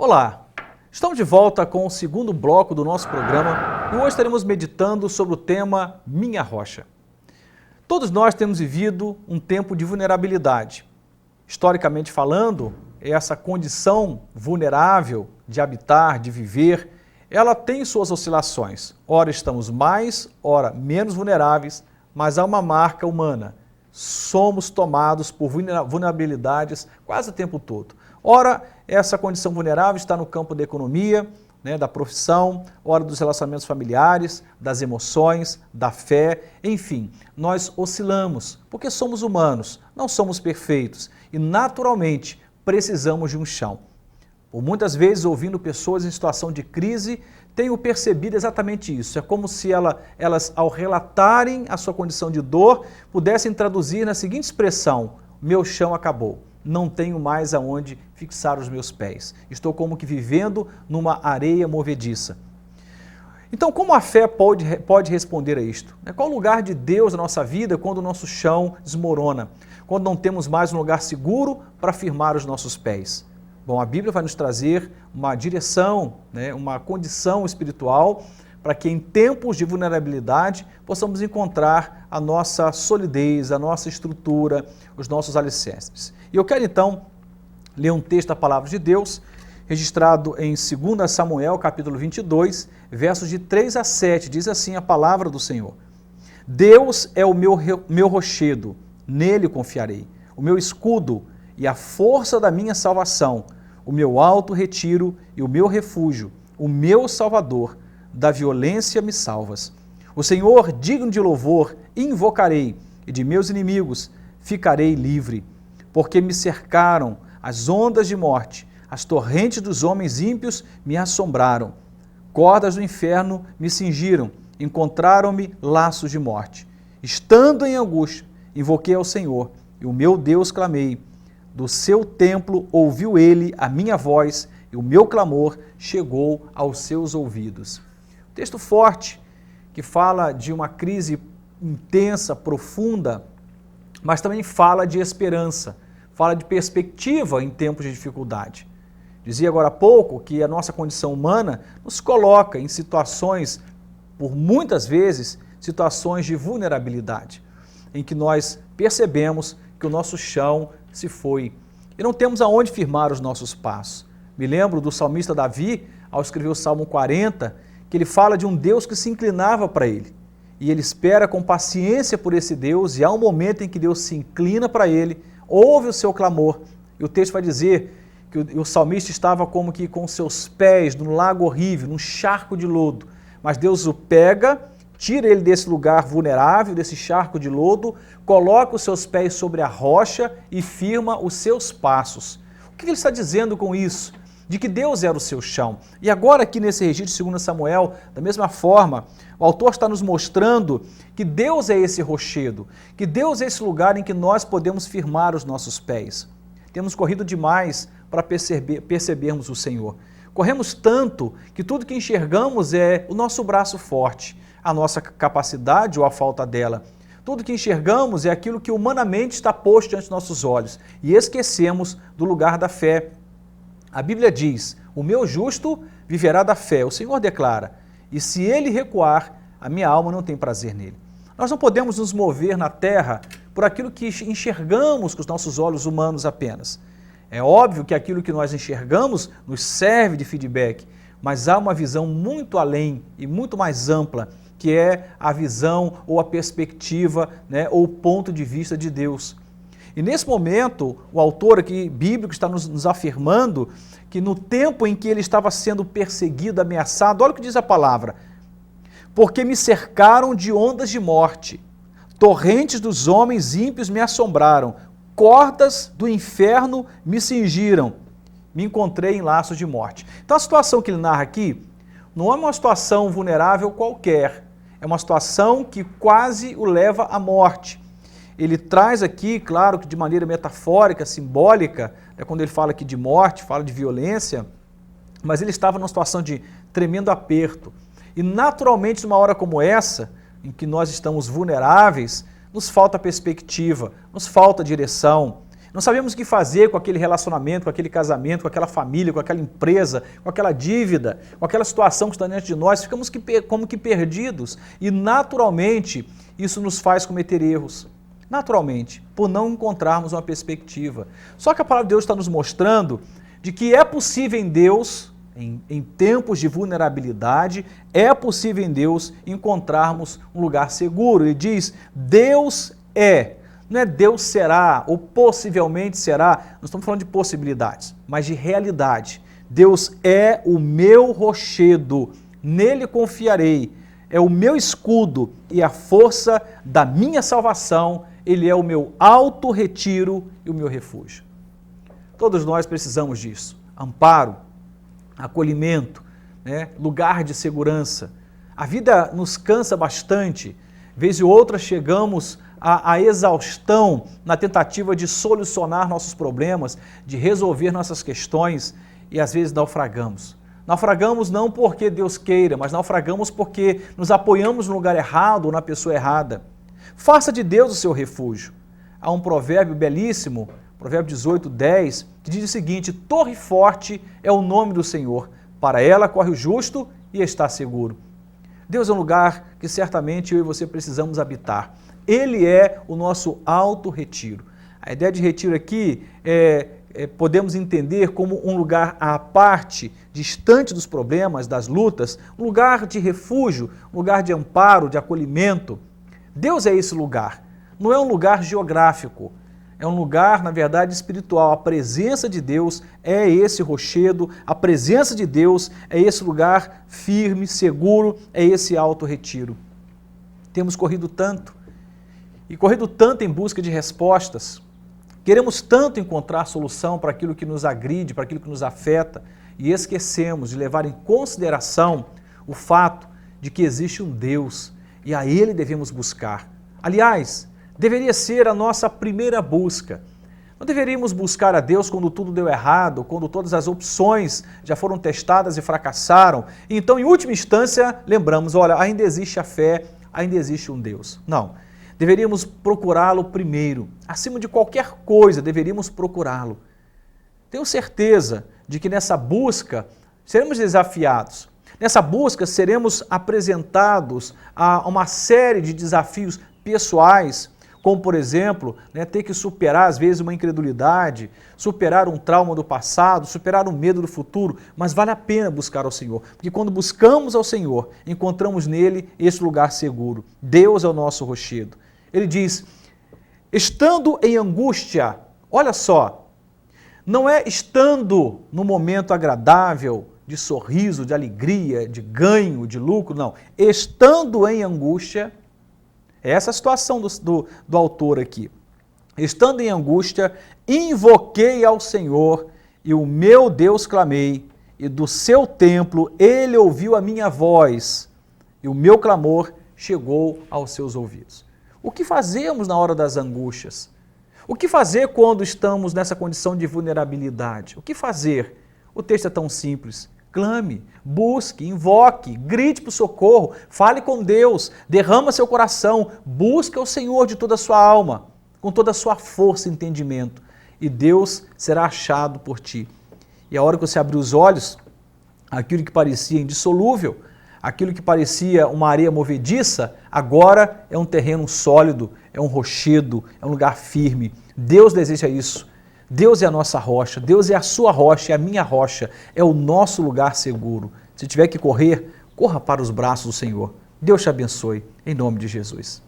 Olá, estamos de volta com o segundo bloco do nosso programa e hoje estaremos meditando sobre o tema Minha Rocha. Todos nós temos vivido um tempo de vulnerabilidade. Historicamente falando, essa condição vulnerável de habitar, de viver, ela tem suas oscilações. Ora estamos mais, ora menos vulneráveis, mas há uma marca humana. Somos tomados por vulnerabilidades quase o tempo todo. Ora, essa condição vulnerável está no campo da economia, da profissão, ora dos relacionamentos familiares, das emoções, da fé, enfim, nós oscilamos, porque somos humanos, não somos perfeitos e naturalmente precisamos de um chão. Por muitas vezes, ouvindo pessoas em situação de crise, tenho percebido exatamente isso. É como se elas, ao relatarem a sua condição de dor, pudessem traduzir na seguinte expressão: meu chão acabou. Não tenho mais aonde fixar os meus pés. Estou como que vivendo numa areia movediça. Então, como a fé pode responder a isto? Qual o lugar de Deus na nossa vida quando o nosso chão desmorona? Quando não temos mais um lugar seguro para firmar os nossos pés? Bom, a Bíblia vai nos trazer uma direção, uma condição espiritual para que em tempos de vulnerabilidade possamos encontrar a nossa solidez, a nossa estrutura, os nossos alicerces. E eu quero então ler um texto da Palavra de Deus, registrado em 2 Samuel, capítulo 22, versos de 3 a 7, diz assim a Palavra do Senhor: Deus é o meu rochedo, nele confiarei, o meu escudo e a força da minha salvação, o meu alto retiro e o meu refúgio, o meu Salvador, da violência me salvas. O Senhor, digno de louvor, invocarei, e de meus inimigos ficarei livre, porque me cercaram as ondas de morte, as torrentes dos homens ímpios me assombraram, cordas do inferno me cingiram, encontraram-me laços de morte. Estando em angústia, invoquei ao Senhor, e o meu Deus clamei. Do seu templo ouviu ele a minha voz, e o meu clamor chegou aos seus ouvidos. Texto forte, que fala de uma crise intensa, profunda, mas também fala de esperança, fala de perspectiva em tempos de dificuldade. Dizia agora há pouco que a nossa condição humana nos coloca em situações, por muitas vezes, situações de vulnerabilidade, em que nós percebemos que o nosso chão se foi e não temos aonde firmar os nossos passos. Me lembro do salmista Davi, ao escrever o Salmo 40, que ele fala de um Deus que se inclinava para ele. E ele espera com paciência por esse Deus, e há um momento em que Deus se inclina para ele, ouve o seu clamor. E o texto vai dizer que o salmista estava como que com seus pés num lago horrível, num charco de lodo. Mas Deus o pega, tira ele desse lugar vulnerável, desse charco de lodo, coloca os seus pés sobre a rocha e firma os seus passos. O que ele está dizendo com isso? De que Deus era o seu chão. E agora aqui nesse registro de 2 Samuel, da mesma forma, o autor está nos mostrando que Deus é esse rochedo, que Deus é esse lugar em que nós podemos firmar os nossos pés. Temos corrido demais para percebermos o Senhor. Corremos tanto que tudo que enxergamos é o nosso braço forte, a nossa capacidade ou a falta dela. Tudo que enxergamos é aquilo que humanamente está posto diante dos nossos olhos e esquecemos do lugar da fé. A Bíblia diz: o meu justo viverá da fé. O Senhor declara: e se ele recuar, a minha alma não tem prazer nele. Nós não podemos nos mover na terra por aquilo que enxergamos com os nossos olhos humanos apenas. É óbvio que aquilo que nós enxergamos nos serve de feedback, mas há uma visão muito além e muito mais ampla, que é a visão ou a perspectiva, ou o ponto de vista de Deus. E nesse momento, o autor aqui bíblico está nos afirmando que no tempo em que ele estava sendo perseguido, ameaçado, olha o que diz a palavra: porque me cercaram de ondas de morte, torrentes dos homens ímpios me assombraram, cordas do inferno me cingiram, me encontrei em laços de morte. Então a situação que ele narra aqui não é uma situação vulnerável qualquer, é uma situação que quase o leva à morte. Ele traz aqui, claro que de maneira metafórica, simbólica, quando ele fala aqui de morte, fala de violência, mas ele estava numa situação de tremendo aperto. E naturalmente, numa hora como essa, em que nós estamos vulneráveis, nos falta perspectiva, nos falta direção, Não sabemos o que fazer com aquele relacionamento, com aquele casamento, com aquela família, com aquela empresa, com aquela dívida, com aquela situação que está diante de nós, ficamos como que perdidos e naturalmente isso nos faz cometer erros. Naturalmente, por não encontrarmos uma perspectiva. Só que a palavra de Deus está nos mostrando de que é possível em Deus, em tempos de vulnerabilidade, é possível em Deus encontrarmos um lugar seguro. Ele diz, Deus é, não é Deus será ou possivelmente será, nós estamos falando de possibilidades, mas de realidade. Deus é o meu rochedo, nele confiarei, é o meu escudo e a força da minha salvação, ele é o meu alto retiro e o meu refúgio. Todos nós precisamos disso, amparo, acolhimento, né? Lugar de segurança. A vida nos cansa bastante, vez ou outra chegamos à exaustão na tentativa de solucionar nossos problemas, de resolver nossas questões e às vezes naufragamos. Naufragamos não porque Deus queira, mas naufragamos porque nos apoiamos no lugar errado ou na pessoa errada. Faça de Deus o seu refúgio. Há um provérbio belíssimo, Provérbio 18:10, que diz o seguinte, torre forte é o nome do Senhor, para ela corre o justo e está seguro. Deus é um lugar que certamente eu e você precisamos habitar. Ele é o nosso alto retiro. A ideia de retiro aqui podemos entender como um lugar à parte, distante dos problemas, das lutas, um lugar de refúgio, um lugar de amparo, de acolhimento. Deus é esse lugar, não é um lugar geográfico, é um lugar, na verdade, espiritual. A presença de Deus é esse rochedo, a presença de Deus é esse lugar firme, seguro, é esse alto retiro. Temos corrido tanto, e corrido tanto em busca de respostas, queremos tanto encontrar solução para aquilo que nos agride, para aquilo que nos afeta, e esquecemos de levar em consideração o fato de que existe um Deus, e a Ele devemos buscar. Aliás, deveria ser a nossa primeira busca. Não deveríamos buscar a Deus quando tudo deu errado, quando todas as opções já foram testadas e fracassaram. Então, em última instância, lembramos, olha, ainda existe a fé, ainda existe um Deus. Não, deveríamos procurá-lo primeiro. Acima de qualquer coisa, deveríamos procurá-lo. Tenho certeza de que nessa busca seremos desafiados. Nessa busca seremos apresentados a uma série de desafios pessoais, como, por exemplo, ter que superar, às vezes, uma incredulidade, superar um trauma do passado, superar um medo do futuro, mas vale a pena buscar ao Senhor, porque quando buscamos ao Senhor, encontramos nele esse lugar seguro. Deus é o nosso rochedo. Ele diz, estando em angústia, olha só, não é estando no momento agradável, de sorriso, de alegria, de ganho, de lucro, não. Estando em angústia, essa é a situação do autor aqui. Estando em angústia, invoquei ao Senhor e o meu Deus clamei, e do seu templo ele ouviu a minha voz, e o meu clamor chegou aos seus ouvidos. O que fazemos na hora das angústias? O que fazer quando estamos nessa condição de vulnerabilidade? O que fazer? O texto é tão simples. Clame, busque, invoque, grite para o socorro, fale com Deus, derrama seu coração, busque o Senhor de toda a sua alma, com toda a sua força e entendimento, e Deus será achado por ti. E a hora que você abrir os olhos, aquilo que parecia indissolúvel, aquilo que parecia uma areia movediça, agora é um terreno sólido, é um rochedo, é um lugar firme. Deus deseja isso. Deus é a nossa rocha, Deus é a sua rocha, é a minha rocha, é o nosso lugar seguro. Se tiver que correr, corra para os braços do Senhor. Deus te abençoe, em nome de Jesus.